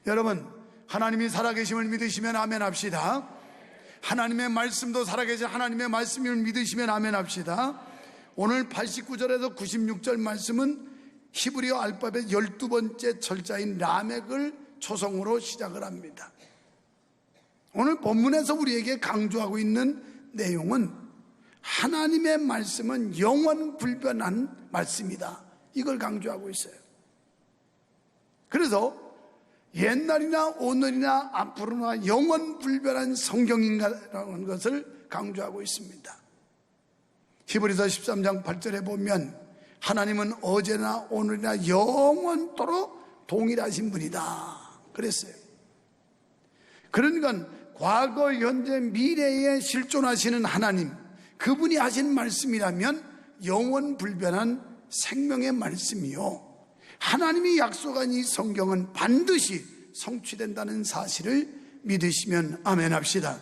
여러분, 하나님이 살아계심을 믿으시면 아멘 합시다. 하나님의 말씀도 살아계신 하나님의 말씀을 믿으시면 아멘 합시다. 오늘 89절에서 96절 말씀은 히브리어 알파벳 12번째 철자인 라멕을 초성으로 시작을 합니다. 오늘 본문에서 우리에게 강조하고 있는 내용은 하나님의 말씀은 영원 불변한 말씀이다, 이걸 강조하고 있어요. 그래서 옛날이나 오늘이나 앞으로나 영원 불변한 성경인가라는 것을 강조하고 있습니다. 히브리서 13장 8절에 보면 하나님은 어제나 오늘이나 영원토록 동일하신 분이다 그랬어요. 그러니까 과거, 현재, 미래에 실존하시는 하나님, 그분이 하신 말씀이라면 영원 불변한 생명의 말씀이요, 하나님이 약속한 이 성경은 반드시 성취된다는 사실을 믿으시면 아멘 합시다.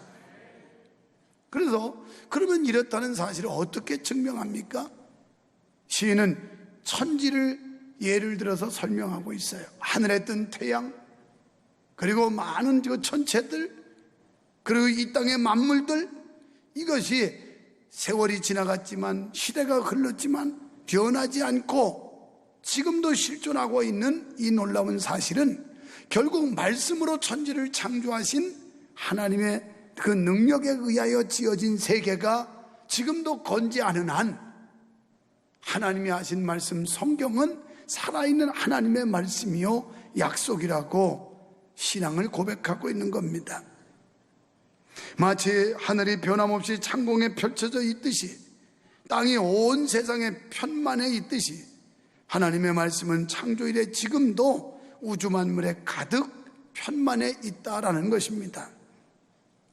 그래서 그러면 이렇다는 사실을 어떻게 증명합니까? 시인은 천지를 예를 들어서 설명하고 있어요. 하늘에 뜬 태양, 그리고 많은 천체들, 그리고 이 땅의 만물들, 이것이 세월이 지나갔지만, 시대가 흘렀지만 변하지 않고 지금도 실존하고 있는 이 놀라운 사실은 결국 말씀으로 천지를 창조하신 하나님의 그 능력에 의하여 지어진 세계가 지금도 건재하는 한 하나님이 하신 말씀 성경은 살아있는 하나님의 말씀이요 약속이라고 신앙을 고백하고 있는 겁니다. 마치 하늘이 변함없이 창공에 펼쳐져 있듯이, 땅이 온 세상에 편만해 있듯이 하나님의 말씀은 창조 이래 지금도 우주 만물에 가득 편만해 있다라는 것입니다.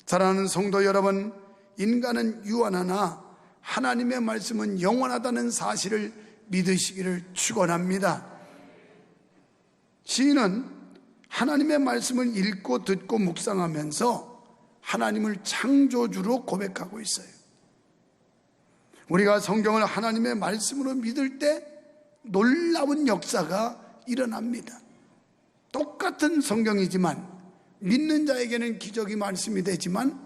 사랑하는 성도 여러분, 인간은 유한하나 하나님의 말씀은 영원하다는 사실을 믿으시기를 축원합니다. 시인은 하나님의 말씀을 읽고 듣고 묵상하면서 하나님을 창조주로 고백하고 있어요. 우리가 성경을 하나님의 말씀으로 믿을 때 놀라운 역사가 일어납니다. 똑같은 성경이지만 믿는 자에게는 기적이 말씀이 되지만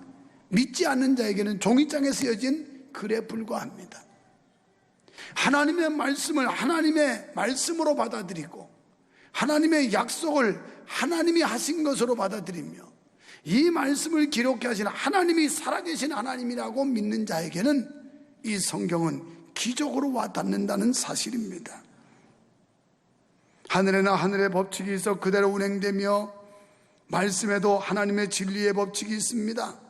믿지 않는 자에게는 종이장에 쓰여진 글에 불과합니다. 하나님의 말씀을 하나님의 말씀으로 받아들이고 하나님의 약속을 하나님이 하신 것으로 받아들이며 이 말씀을 기록해 하신 하나님이 살아계신 하나님이라고 믿는 자에게는 이 성경은 기적으로 와닿는다는 사실입니다. 하늘에나 하늘의 법칙이 있어 그대로 운행되며 말씀에도 하나님의 진리의 법칙이 있습니다.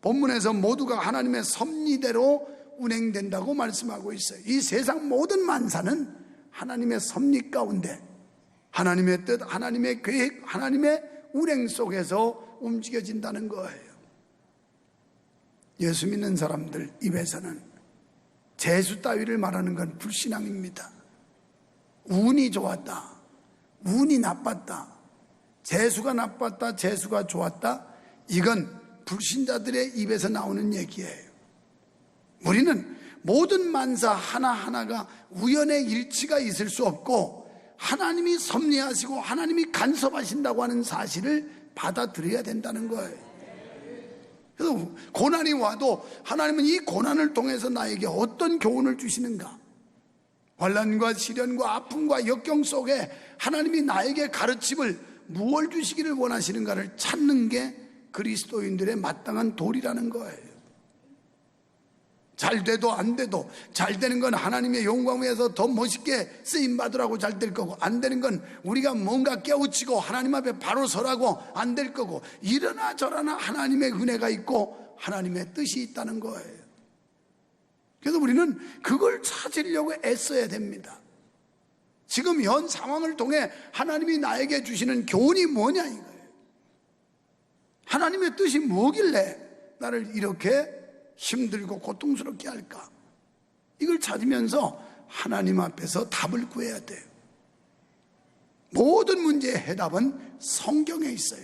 본문에서 모두가 하나님의 섭리대로 운행된다고 말씀하고 있어요. 이 세상 모든 만사는 하나님의 섭리 가운데 하나님의 뜻, 하나님의 계획, 하나님의 운행 속에서 움직여진다는 거예요. 예수 믿는 사람들 입에서는 재수 따위를 말하는 건 불신앙입니다. 운이 좋았다, 운이 나빴다, 재수가 나빴다, 재수가 좋았다, 이건 불신자들의 입에서 나오는 얘기예요. 우리는 모든 만사 하나하나가 우연의 일치가 있을 수 없고 하나님이 섭리하시고 하나님이 간섭하신다고 하는 사실을 받아들여야 된다는 거예요. 그래서 고난이 와도 하나님은 이 고난을 통해서 나에게 어떤 교훈을 주시는가, 환난과 시련과 아픔과 역경 속에 하나님이 나에게 가르침을 무엇을 주시기를 원하시는가를 찾는 게 그리스도인들의 마땅한 도리라는 거예요. 잘 돼도 안 돼도, 잘 되는 건 하나님의 영광 위에서 더 멋있게 쓰임받으라고 잘 될 거고, 안 되는 건 우리가 뭔가 깨우치고 하나님 앞에 바로 서라고 안 될 거고, 이러나 저러나 하나님의 은혜가 있고 하나님의 뜻이 있다는 거예요. 그래서 우리는 그걸 찾으려고 애써야 됩니다. 지금 현 상황을 통해 하나님이 나에게 주시는 교훈이 뭐냐 이거예요. 하나님의 뜻이 뭐길래 나를 이렇게 힘들고 고통스럽게 할까? 이걸 찾으면서 하나님 앞에서 답을 구해야 돼요. 모든 문제의 해답은 성경에 있어요.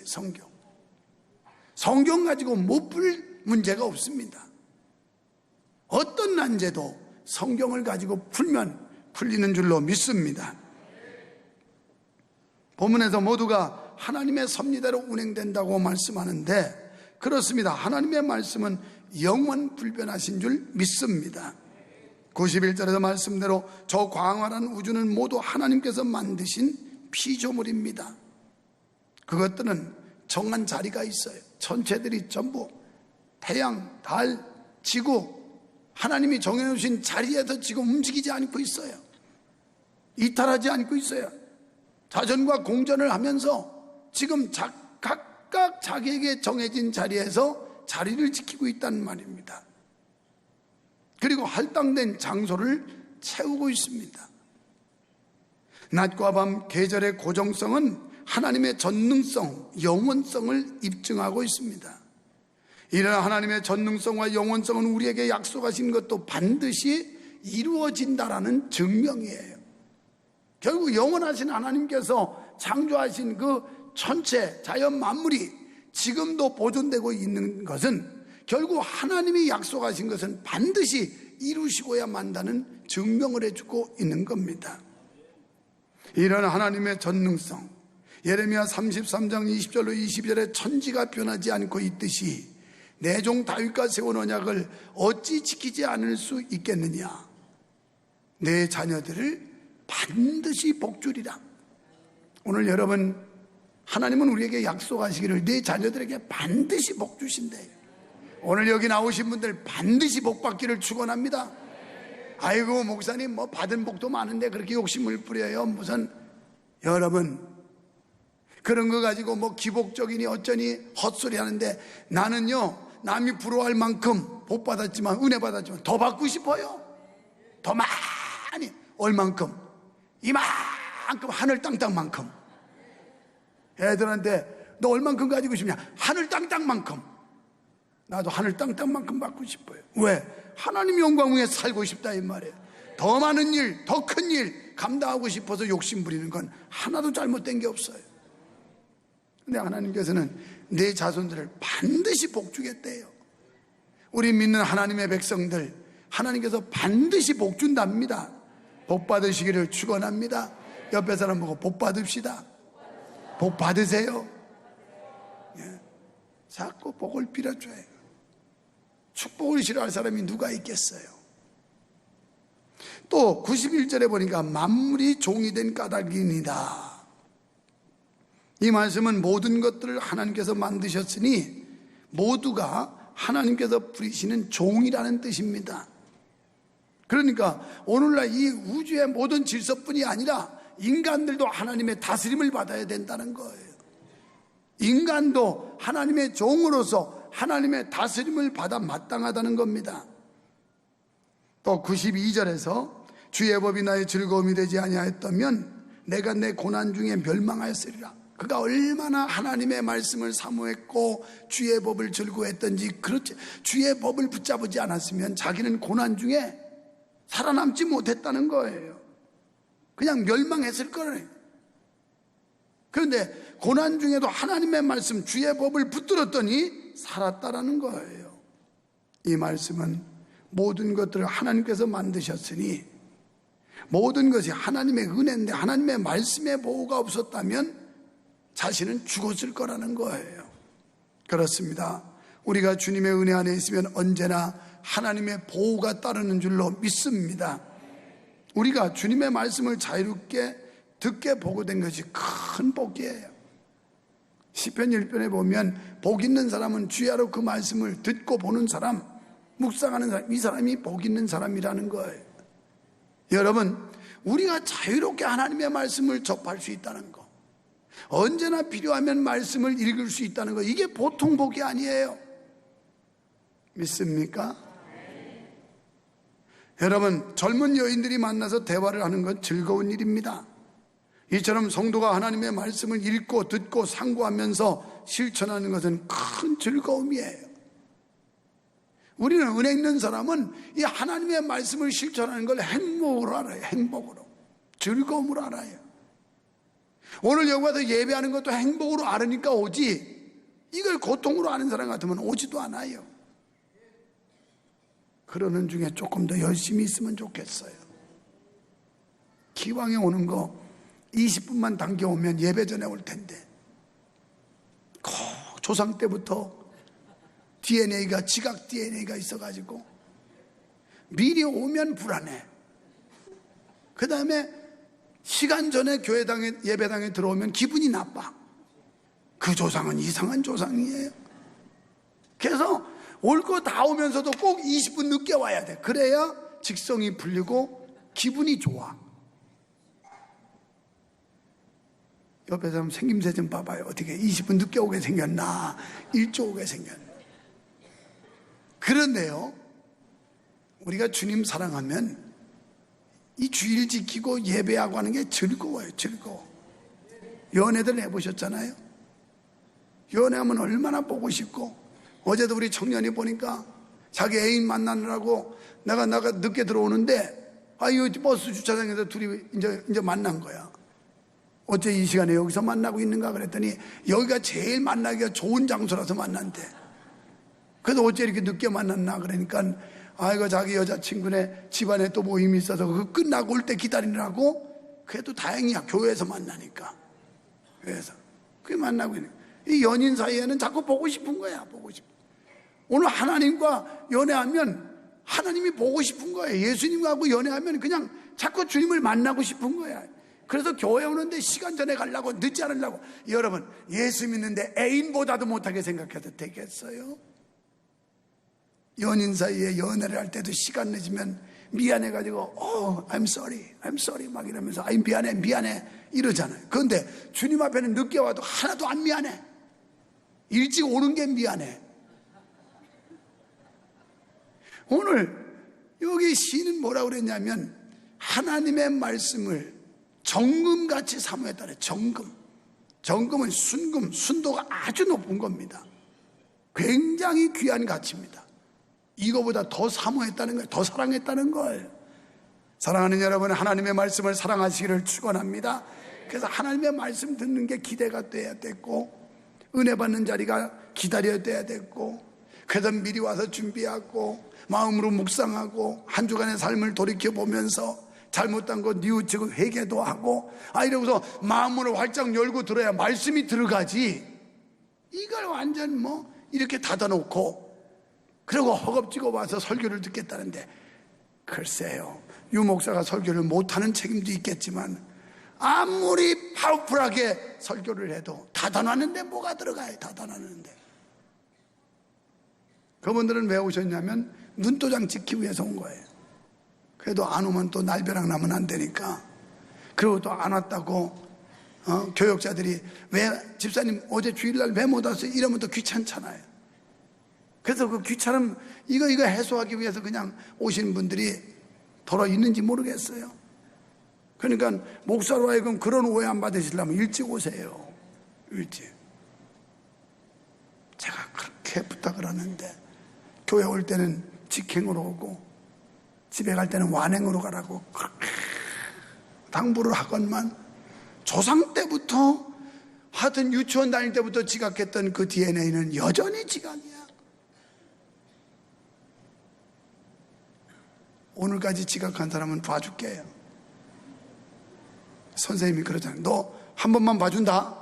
성경 가지고 못 풀 문제가 없습니다. 어떤 난제도 성경을 가지고 풀면 풀리는 줄로 믿습니다. 본문에서 모두가 하나님의 섭리대로 운행된다고 말씀하는데 그렇습니다. 하나님의 말씀은 영원 불변하신 줄 믿습니다. 91절에서 말씀대로 저 광활한 우주는 모두 하나님께서 만드신 피조물입니다. 그것들은 정한 자리가 있어요. 천체들이 전부 태양, 달, 지구 하나님이 정해놓으신 자리에서 지금 움직이지 않고 있어요. 이탈하지 않고 있어요. 자전과 공전을 하면서 지금 각각 자기에게 정해진 자리에서 자리를 지키고 있다는 말입니다. 그리고 할당된 장소를 채우고 있습니다. 낮과 밤 계절의 고정성은 하나님의 전능성, 영원성을 입증하고 있습니다. 이런 하나님의 전능성과 영원성은 우리에게 약속하신 것도 반드시 이루어진다라는 증명이에요. 결국 영원하신 하나님께서 창조하신 그 천체, 자연 만물이 지금도 보존되고 있는 것은 결국 하나님이 약속하신 것은 반드시 이루시고야 만다는 증명을 해주고 있는 겁니다. 이런 하나님의 전능성, 예레미야 33장 20절로 22절에 천지가 변하지 않고 있듯이 내 종 다윗과 세운 언약을 어찌 지키지 않을 수 있겠느냐. 내 자녀들을 반드시 복주리라. 오늘 여러분, 하나님은 우리에게 약속하시기를 내 자녀들에게 반드시 복주신대요. 오늘 여기 나오신 분들 반드시 복 받기를 축원합니다. 아이고 목사님 뭐 받은 복도 많은데 그렇게 욕심을 부려요. 무슨 여러분 그런 거 가지고 뭐 기복적이니 어쩌니 헛소리 하는데 나는요 남이 부러워할 만큼 복 받았지만 은혜 받았지만 더 받고 싶어요. 더 많이 얼만큼 이만큼 하늘 땅땅만큼. 애들한테 너 얼만큼 가지고 싶냐? 하늘 땅땅만큼. 나도 하늘 땅땅만큼 받고 싶어요. 왜? 하나님 영광 위에 살고 싶다 이 말이에요. 더 많은 일, 더 큰 일 감당하고 싶어서 욕심 부리는 건 하나도 잘못된 게 없어요. 근데 하나님께서는 내 자손들을 반드시 복주겠대요. 우리 믿는 하나님의 백성들 하나님께서 반드시 복준답니다. 복 받으시기를 축원합니다. 옆에 사람 보고 복 받읍시다. 복 받으세요. 예. 자꾸 복을 빌어줘요. 축복을 싫어할 사람이 누가 있겠어요? 또 91절에 보니까 만물이 종이 된 까닭이니이다. 이 말씀은 모든 것들을 하나님께서 만드셨으니 모두가 하나님께서 부리시는 종이라는 뜻입니다. 그러니까 오늘날 이 우주의 모든 질서뿐이 아니라 인간들도 하나님의 다스림을 받아야 된다는 거예요. 인간도 하나님의 종으로서 하나님의 다스림을 받아 마땅하다는 겁니다. 또 92절에서 주의 법이 나의 즐거움이 되지 아니하였다면 내가 내 고난 중에 멸망하였으리라. 그가 얼마나 하나님의 말씀을 사모했고 주의 법을 즐거워했던지. 그렇지, 주의 법을 붙잡지 않았으면 자기는 고난 중에 살아남지 못했다는 거예요. 그냥 멸망했을 거예요. 그런데 고난 중에도 하나님의 말씀 주의 법을 붙들었더니 살았다라는 거예요. 이 말씀은 모든 것들을 하나님께서 만드셨으니 모든 것이 하나님의 은혜인데 하나님의 말씀의 보호가 없었다면 자신은 죽었을 거라는 거예요. 그렇습니다. 우리가 주님의 은혜 안에 있으면 언제나 하나님의 보호가 따르는 줄로 믿습니다. 우리가 주님의 말씀을 자유롭게 듣게 보고된 것이 큰 복이에요. 시편 1편에 보면 복 있는 사람은 주야로 그 말씀을 듣고 보는 사람, 묵상하는 사람, 이 사람이 복 있는 사람이라는 거예요. 여러분, 우리가 자유롭게 하나님의 말씀을 접할 수 있다는 거, 언제나 필요하면 말씀을 읽을 수 있다는 거, 이게 보통 복이 아니에요. 믿습니까? 여러분, 젊은 여인들이 만나서 대화를 하는 건 즐거운 일입니다. 이처럼 성도가 하나님의 말씀을 읽고 듣고 상고하면서 실천하는 것은 큰 즐거움이에요. 우리는 은혜 있는 사람은 이 하나님의 말씀을 실천하는 걸 행복으로 알아요. 행복으로, 즐거움으로 알아요. 오늘 여기 와서 예배하는 것도 행복으로 알으니까 오지, 이걸 고통으로 아는 사람 같으면 오지도 않아요. 그러는 중에 조금 더 열심히 있으면 좋겠어요. 기왕에 오는 거 20분만 당겨오면 예배 전에 올 텐데 조상 때부터 DNA가, 지각 DNA가 있어가지고 미리 오면 불안해. 그 다음에 시간 전에 교회당에, 예배당에 들어오면 기분이 나빠. 그 조상은 이상한 조상이에요. 그래서 올 거 다 오면서도 꼭 20분 늦게 와야 돼. 그래야 직성이 풀리고 기분이 좋아. 옆에 사람 생김새 좀 봐봐요. 어떻게 20분 늦게 오게 생겼나, 일찍 오게 생겼나. 그런데요, 우리가 주님 사랑하면 이 주일 지키고 예배하고 하는 게 즐거워요. 즐거워. 연애들 해보셨잖아요. 연애하면 얼마나 보고 싶고. 어제도 우리 청년이 보니까 자기 애인 만나느라고 내가 늦게 들어오는데, 이 버스 주차장에서 둘이 이제 만난 거야. 어째 이 시간에 여기서 만나고 있는가 그랬더니 여기가 제일 만나기가 좋은 장소라서 만난대. 그래서 어째 이렇게 늦게 만났나 그러니까, 이거 자기 여자친구네 집안에 또 모임이 있어서 그거 끝나고 올 때 기다리느라고. 그래도 다행이야, 교회에서 만나니까. 교회에서 그게 만나고 있는. 이 연인 사이에는 자꾸 보고 싶은 거야. 보고 싶어. 오늘 하나님과 연애하면 하나님이 보고 싶은 거예요. 예수님하고 연애하면 그냥 자꾸 주님을 만나고 싶은 거야. 그래서 교회 오는데 시간 전에 가려고, 늦지 않으려고. 여러분, 예수 믿는데 애인보다도 못하게 생각해도 되겠어요? 연인 사이에 연애를 할 때도 시간 늦으면 미안해가지고 I'm sorry 막 이러면서 미안해 이러잖아요. 그런데 주님 앞에는 늦게 와도 하나도 안 미안해. 일찍 오는 게 미안해. 오늘 여기 시인은 뭐라고 그랬냐면 하나님의 말씀을 정금같이 사모했다네. 정금은 순도가 아주 높은 겁니다. 굉장히 귀한 가치입니다. 이거보다 더 사모했다는 거예요. 더 사랑했다는 거예요. 사랑하는 여러분, 하나님의 말씀을 사랑하시기를 축원합니다. 그래서 하나님의 말씀 듣는 게 기대가 돼야 됐고, 은혜 받는 자리가 기다려야 돼야 됐고, 그래서 미리 와서 준비하고 마음으로 묵상하고 한 주간의 삶을 돌이켜보면서 잘못한 거 뉘우치고 회개도 하고 이러고서 마음으로 활짝 열고 들어야 말씀이 들어가지. 이걸 완전 이렇게 닫아놓고 그리고 허겁지겁 와서 설교를 듣겠다는데, 글쎄요, 유 목사가 설교를 못하는 책임도 있겠지만 아무리 파워풀하게 설교를 해도 닫아놨는데 뭐가 들어가요? 닫아놨는데. 그분들은 왜 오셨냐면 눈도장 찍기 위해서 온 거예요. 그래도 안 오면 또 날벼락 나면 안 되니까. 그리고 또 안 왔다고 교역자들이 왜 집사님 어제 주일날 왜 못 왔어요? 이러면 또 귀찮잖아요. 그래서 그 귀찮음 이거 해소하기 위해서 그냥 오신 분들이 더러 있는지 모르겠어요. 그러니까 목사로 하여금 그런 오해 안 받으시려면 일찍 오세요. 일찍. 제가 그렇게 부탁을 하는데 교회 올 때는 직행으로 오고 집에 갈 때는 완행으로 가라고 그렇게 당부를 하건만, 조상 때부터 하여튼 유치원 다닐 때부터 지각했던 그 DNA는 여전히 지각이야. 오늘까지 지각한 사람은 봐줄게요. 선생님이 그러잖아요. 너 한 번만 봐준다.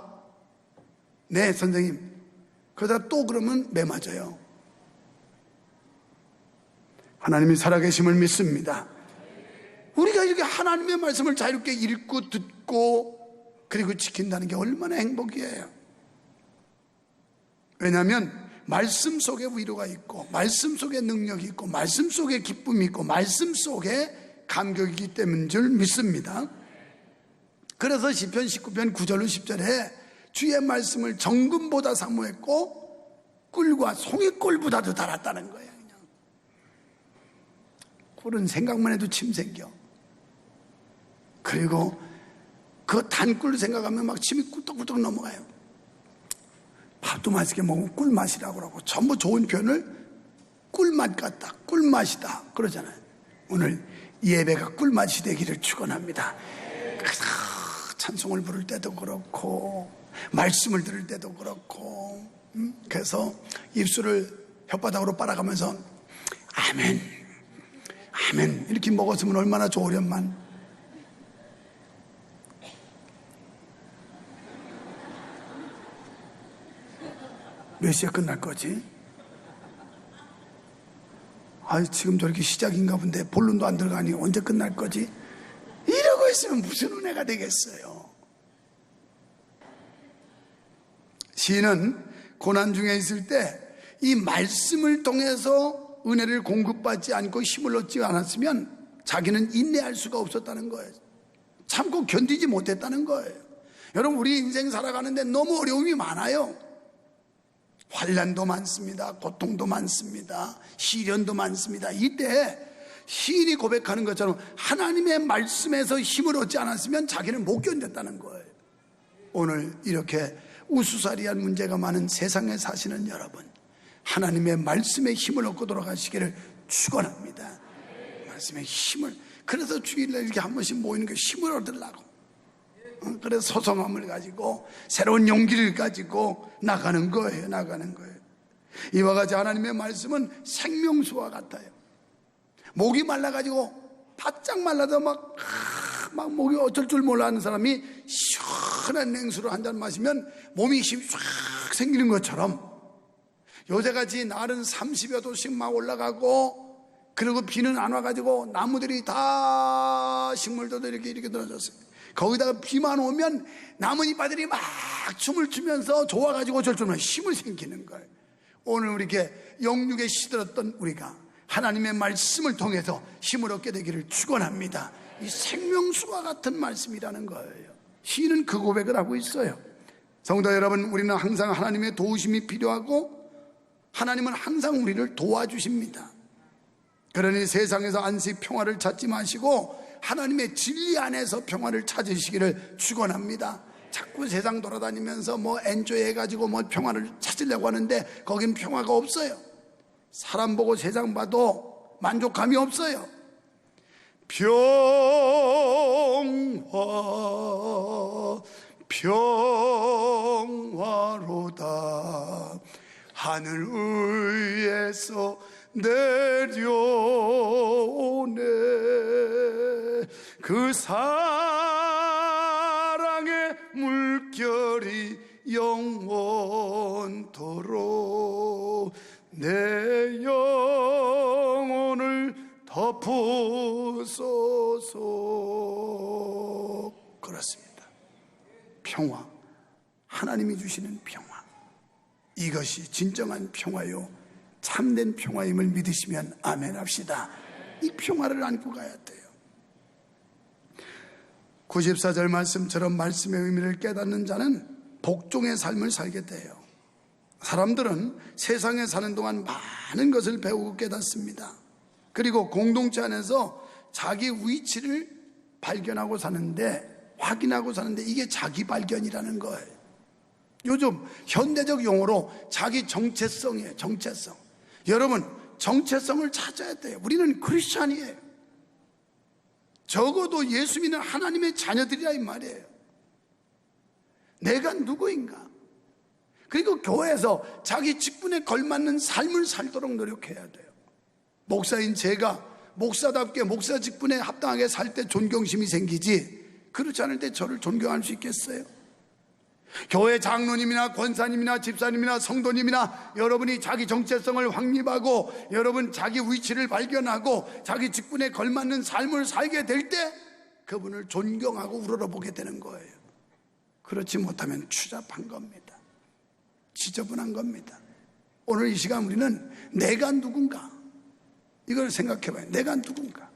네, 선생님. 그러다 또 그러면 매 맞아요. 하나님이 살아계심을 믿습니다. 우리가 이렇게 하나님의 말씀을 자유롭게 읽고 듣고 그리고 지킨다는 게 얼마나 행복이에요. 왜냐하면 말씀 속에 위로가 있고 말씀 속에 능력이 있고 말씀 속에 기쁨이 있고 말씀 속에 감격이기 때문인 줄 믿습니다. 그래서 시편 19편 9절로 10절에 주의 말씀을 정금보다 사모했고 꿀과 송이꿀보다도 달았다는 거예요. 그냥 꿀은 생각만 해도 침 생겨. 그리고 그 단꿀 생각하면 막 침이 꿀떡꿀떡 넘어가요. 밥도 맛있게 먹으면 꿀맛이라고 그러고 전부 좋은 표현을 꿀맛 같다, 꿀맛이다 그러잖아요. 오늘 예배가 꿀맛이 되기를 축원합니다. 그래서 찬송을 부를 때도 그렇고 말씀을 들을 때도 그렇고 그래서 입술을 혓바닥으로 빨아가면서 아멘 아멘 이렇게 먹었으면 얼마나 좋으련만. 몇 시에 끝날 거지? 지금 저렇게 시작인가 본데 본론도 안 들어가니 언제 끝날 거지? 이러고 있으면 무슨 은혜가 되겠어요? 시인은 고난 중에 있을 때 이 말씀을 통해서 은혜를 공급받지 않고 힘을 얻지 않았으면 자기는 인내할 수가 없었다는 거예요. 참고 견디지 못했다는 거예요. 여러분, 우리 인생 살아가는데 너무 어려움이 많아요. 환난도 많습니다. 고통도 많습니다. 시련도 많습니다. 이때 시인이 고백하는 것처럼 하나님의 말씀에서 힘을 얻지 않았으면 자기는 못 견뎠다는 거예요. 오늘 이렇게 우수사리한 문제가 많은 세상에 사시는 여러분, 하나님의 말씀에 힘을 얻고 돌아가시기를 축원합니다. 말씀의 힘을, 그래서 주일날 이렇게 한 번씩 모이는 게 힘을 얻으려고, 그래서 소성함을 가지고 새로운 용기를 가지고 나가는 거예요. 이와 같이 하나님의 말씀은 생명수와 같아요. 목이 말라가지고 바짝 말라도 막 목이 어쩔 줄 몰라 하는 사람이 시원한 냉수를 한 잔 마시면 몸이 힘이 쫙 생기는 것처럼, 요새같이 날은 30여 도씩 막 올라가고, 그리고 비는 안 와가지고 나무들이 다 식물들도 이렇게 늘어졌어요. 거기다가 비만 오면 나뭇잎들이 막 춤을 추면서 좋아가지고 어쩔 줄 몰라 힘을 생기는 거예요. 오늘 이렇게 영육에 시들었던 우리가 하나님의 말씀을 통해서 힘을 얻게 되기를 축원합니다. 이 생명수와 같은 말씀이라는 거예요. 시인은 그 고백을 하고 있어요. 성도 여러분, 우리는 항상 하나님의 도우심이 필요하고 하나님은 항상 우리를 도와주십니다. 그러니 세상에서 안식 평화를 찾지 마시고 하나님의 진리 안에서 평화를 찾으시기를 축원합니다. 자꾸 세상 돌아다니면서 엔조이 해가지고 평화를 찾으려고 하는데 거긴 평화가 없어요. 사람 보고 세상 봐도 만족감이 없어요. 평화로다 하늘 위에서 내려오네. 그 사랑의 물결이 영원토록 내 영혼을 덮으소서. 그렇습니다. 평화, 하나님이 주시는 평화, 이것이 진정한 평화요 참된 평화임을 믿으시면 아멘 합시다. 이 평화를 안고 가야 돼요. 94절 말씀처럼 말씀의 의미를 깨닫는 자는 복종의 삶을 살게 돼요. 사람들은 세상에 사는 동안 많은 것을 배우고 깨닫습니다. 그리고 공동체 안에서 자기 위치를 발견하고 사는데, 확인하고 사는데, 이게 자기 발견이라는 거예요. 요즘 현대적 용어로 자기 정체성이에요. 정체성. 여러분, 정체성을 찾아야 돼요. 우리는 크리스찬이에요. 적어도 예수 믿는 하나님의 자녀들이라 이 말이에요. 내가 누구인가? 그리고 교회에서 자기 직분에 걸맞는 삶을 살도록 노력해야 돼요. 목사인 제가 목사답게 목사 직분에 합당하게 살 때 존경심이 생기지, 그렇지 않을 때 저를 존경할 수 있겠어요? 교회 장로님이나 권사님이나 집사님이나 성도님이나 여러분이 자기 정체성을 확립하고 여러분 자기 위치를 발견하고 자기 직분에 걸맞는 삶을 살게 될 때 그분을 존경하고 우러러보게 되는 거예요. 그렇지 못하면 추잡한 겁니다. 지저분한 겁니다. 오늘 이 시간 우리는 내가 누군가, 이걸 생각해봐요. 내가 누군가.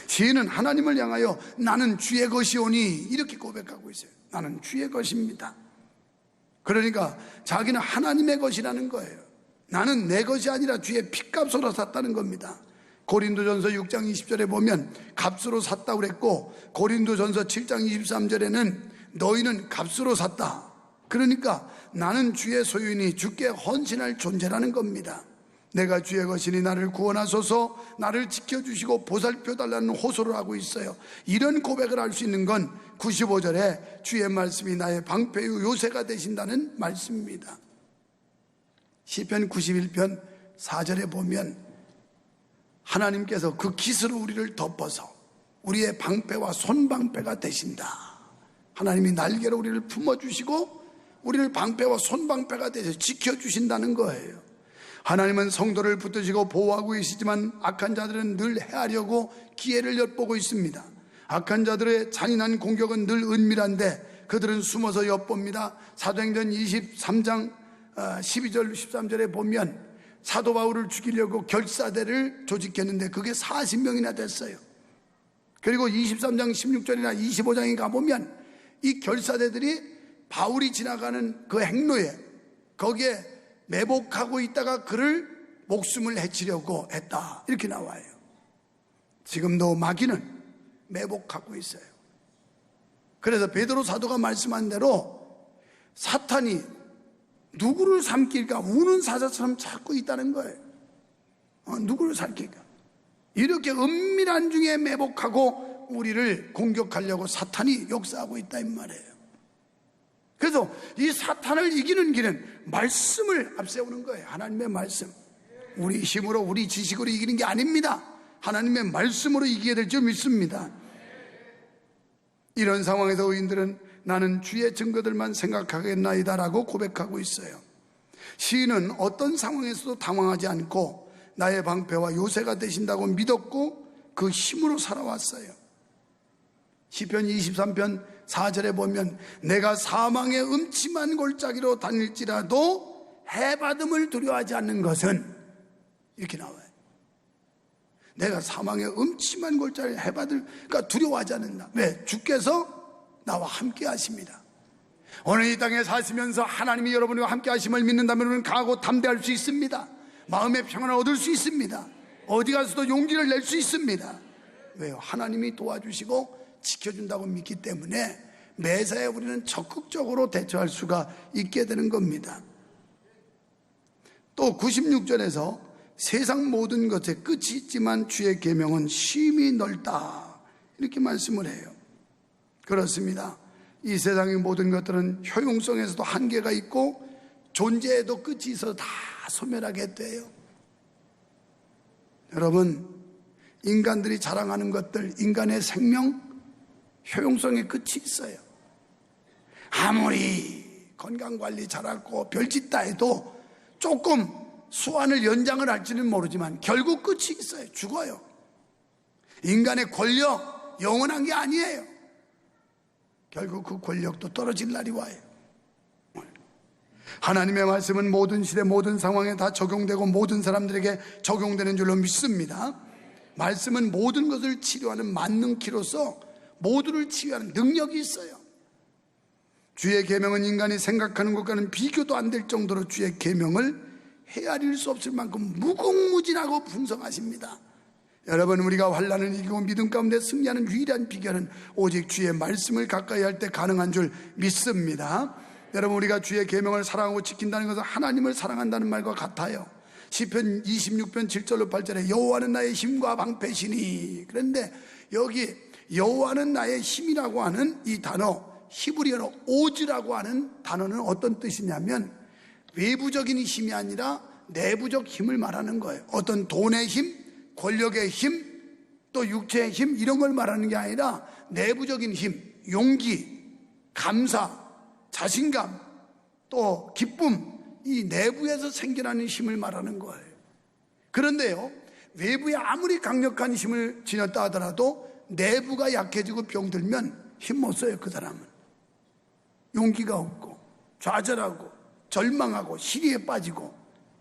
시인은 하나님을 향하여 나는 주의 것이오니 이렇게 고백하고 있어요. 나는 주의 것입니다. 그러니까 자기는 하나님의 것이라는 거예요. 나는 내 것이 아니라 주의 핏값으로 샀다는 겁니다. 고린도전서 6장 20절에 보면 값으로 샀다고 그랬고, 고린도전서 7장 23절에는 너희는 값으로 샀다. 그러니까 나는 주의 소유이니 주께 헌신할 존재라는 겁니다. 내가 주의 것이니 나를 구원하소서, 나를 지켜주시고 보살펴달라는 호소를 하고 있어요. 이런 고백을 할 수 있는 건 95절에 주의 말씀이 나의 방패요 요새가 되신다는 말씀입니다. 시편 91편 4절에 보면 하나님께서 그 깃으로 우리를 덮어서 우리의 방패와 손방패가 되신다. 하나님이 날개로 우리를 품어주시고 우리를 방패와 손방패가 되셔 지켜주신다는 거예요. 하나님은 성도를 붙드시고 보호하고 계시지만 악한 자들은 늘 해하려고 기회를 엿보고 있습니다. 악한 자들의 잔인한 공격은 늘 은밀한데 그들은 숨어서 엿봅니다. 사도행전 23장 12절 13절에 보면 사도 바울을 죽이려고 결사대를 조직했는데 그게 40명이나 됐어요. 그리고 23장 16절이나 25장에 가보면 이 결사대들이 바울이 지나가는 그 행로에 거기에 매복하고 있다가 그를 목숨을 해치려고 했다, 이렇게 나와요. 지금도 마귀는 매복하고 있어요. 그래서 베드로 사도가 말씀한 대로 사탄이 누구를 삼킬까 우는 사자처럼 찾고 있다는 거예요. 누구를 삼킬까? 이렇게 은밀한 중에 매복하고 우리를 공격하려고 사탄이 역사하고 있다 이 말이에요. 그래서 이 사탄을 이기는 길은 말씀을 앞세우는 거예요. 하나님의 말씀. 우리 힘으로 우리 지식으로 이기는 게 아닙니다. 하나님의 말씀으로 이기게 될 줄 믿습니다. 이런 상황에서 의인들은 나는 주의 증거들만 생각하겠나이다 라고 고백하고 있어요. 시인은 어떤 상황에서도 당황하지 않고 나의 방패와 요새가 되신다고 믿었고 그 힘으로 살아왔어요. 시편 23편 4절에 보면 내가 사망의 음침한 골짜기로 다닐지라도 해받음을 두려워하지 않는 것은, 이렇게 나와요. 내가 사망의 음침한 골짜기 해받을까 두려워하지 않는다. 왜? 주께서 나와 함께 하십니다. 오늘 이 땅에 사시면서 하나님이 여러분과 함께 하심을 믿는다면 우리는 강하고 담대할 수 있습니다. 마음의 평안을 얻을 수 있습니다. 어디 가서도 용기를 낼 수 있습니다. 왜요? 하나님이 도와주시고 지켜준다고 믿기 때문에 매사에 우리는 적극적으로 대처할 수가 있게 되는 겁니다. 또 96절에서 세상 모든 것에 끝이 있지만 주의 계명은 심히 넓다, 이렇게 말씀을 해요. 그렇습니다. 이 세상의 모든 것들은 효용성에서도 한계가 있고 존재에도 끝이 있어서 다 소멸하게 돼요. 여러분, 인간들이 자랑하는 것들, 인간의 생명, 효용성에 끝이 있어요. 아무리 건강관리 잘하고 별짓 다 해도 조금 수완을 연장을 할지는 모르지만 결국 끝이 있어요. 죽어요. 인간의 권력 영원한 게 아니에요. 결국 그 권력도 떨어질 날이 와요. 하나님의 말씀은 모든 시대 모든 상황에 다 적용되고 모든 사람들에게 적용되는 줄로 믿습니다. 말씀은 모든 것을 치료하는 만능키로서 모두를 치유하는 능력이 있어요. 주의 계명은 인간이 생각하는 것과는 비교도 안 될 정도로 주의 계명을 헤아릴 수 없을 만큼 무궁무진하고 풍성하십니다. 여러분, 우리가 환난을 이기고 믿음 가운데 승리하는 유일한 비결은 오직 주의 말씀을 가까이 할 때 가능한 줄 믿습니다. 여러분, 우리가 주의 계명을 사랑하고 지킨다는 것은 하나님을 사랑한다는 말과 같아요. 시편 26편 7절로 8절에 여호와는 나의 힘과 방패시니, 그런데 여기 여호와는 나의 힘이라고 하는 이 단어, 히브리어로 오즈라고 하는 단어는 어떤 뜻이냐면 외부적인 힘이 아니라 내부적 힘을 말하는 거예요. 어떤 돈의 힘, 권력의 힘, 또 육체의 힘, 이런 걸 말하는 게 아니라 내부적인 힘, 용기, 감사, 자신감, 또 기쁨, 이 내부에서 생겨나는 힘을 말하는 거예요. 그런데요, 외부에 아무리 강력한 힘을 지녔다 하더라도 내부가 약해지고 병들면 힘 못 써요. 그 사람은 용기가 없고 좌절하고 절망하고 시리에 빠지고,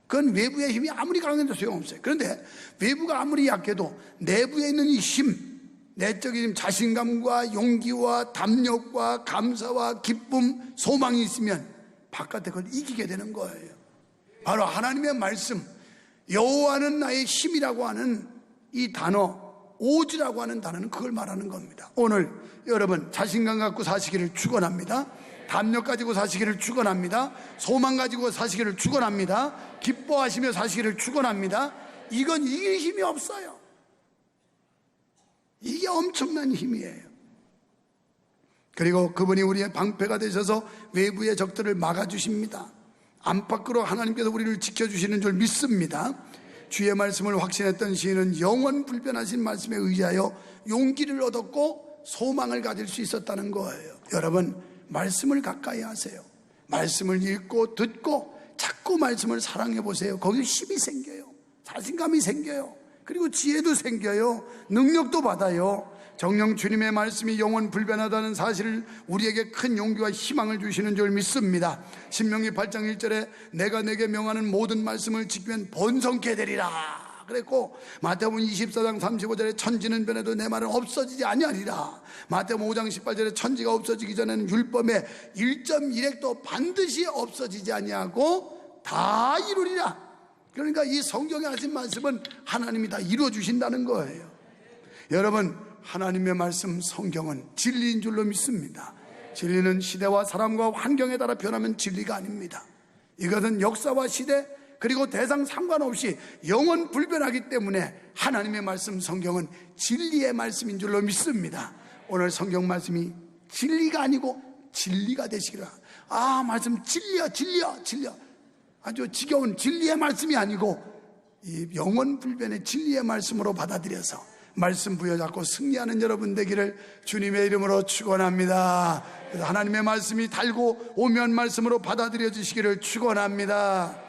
그건 외부의 힘이 아무리 강해도 소용없어요. 그런데 외부가 아무리 약해도 내부에 있는 이 힘, 내적인 힘, 자신감과 용기와 담력과 감사와 기쁨, 소망이 있으면 바깥에 그걸 이기게 되는 거예요. 바로 하나님의 말씀, 여호와는 나의 힘이라고 하는 이 단어, 오즈라고 하는 단어는 그걸 말하는 겁니다. 오늘 여러분 자신감 갖고 사시기를 축원합니다. 담력 가지고 사시기를 축원합니다. 소망 가지고 사시기를 축원합니다. 기뻐하시며 사시기를 축원합니다. 이건 이길 힘이 없어요. 이게 엄청난 힘이에요. 그리고 그분이 우리의 방패가 되셔서 외부의 적들을 막아주십니다. 안팎으로 하나님께서 우리를 지켜주시는 줄 믿습니다. 주의 말씀을 확신했던 시인은 영원 불변하신 말씀에 의지하여 용기를 얻었고 소망을 가질 수 있었다는 거예요. 여러분, 말씀을 가까이 하세요. 말씀을 읽고 듣고 자꾸 말씀을 사랑해 보세요. 거기 힘이 생겨요. 자신감이 생겨요. 그리고 지혜도 생겨요. 능력도 받아요. 정녕 주님의 말씀이 영원 불변하다는 사실을 우리에게 큰 용기와 희망을 주시는 줄 믿습니다. 신명기 8장 1절에 내가 내게 명하는 모든 말씀을 지키면 번성케 되리라 그랬고, 마태복음 24장 35절에 천지는 변해도 내 말은 없어지지 아니하리라. 마태복음 5장 18절에 천지가 없어지기 전에는 율법의 1.1획도 반드시 없어지지 아니하고 다 이루리라. 그러니까 이 성경에 하신 말씀은 하나님이 다 이루어 주신다는 거예요. 여러분, 하나님의 말씀 성경은 진리인 줄로 믿습니다. 진리는 시대와 사람과 환경에 따라 변하면 진리가 아닙니다. 이것은 역사와 시대 그리고 대상 상관없이 영원 불변하기 때문에 하나님의 말씀 성경은 진리의 말씀인 줄로 믿습니다. 오늘 성경 말씀이 진리가 아니고 진리가 되시기를. 말씀 진리야 아주 지겨운 진리의 말씀이 아니고 이 영원 불변의 진리의 말씀으로 받아들여서 말씀 부여잡고 승리하는 여러분 되기를 주님의 이름으로 축원합니다. 그래서 하나님의 말씀이 달고 오면 말씀으로 받아들여 주시기를 축원합니다.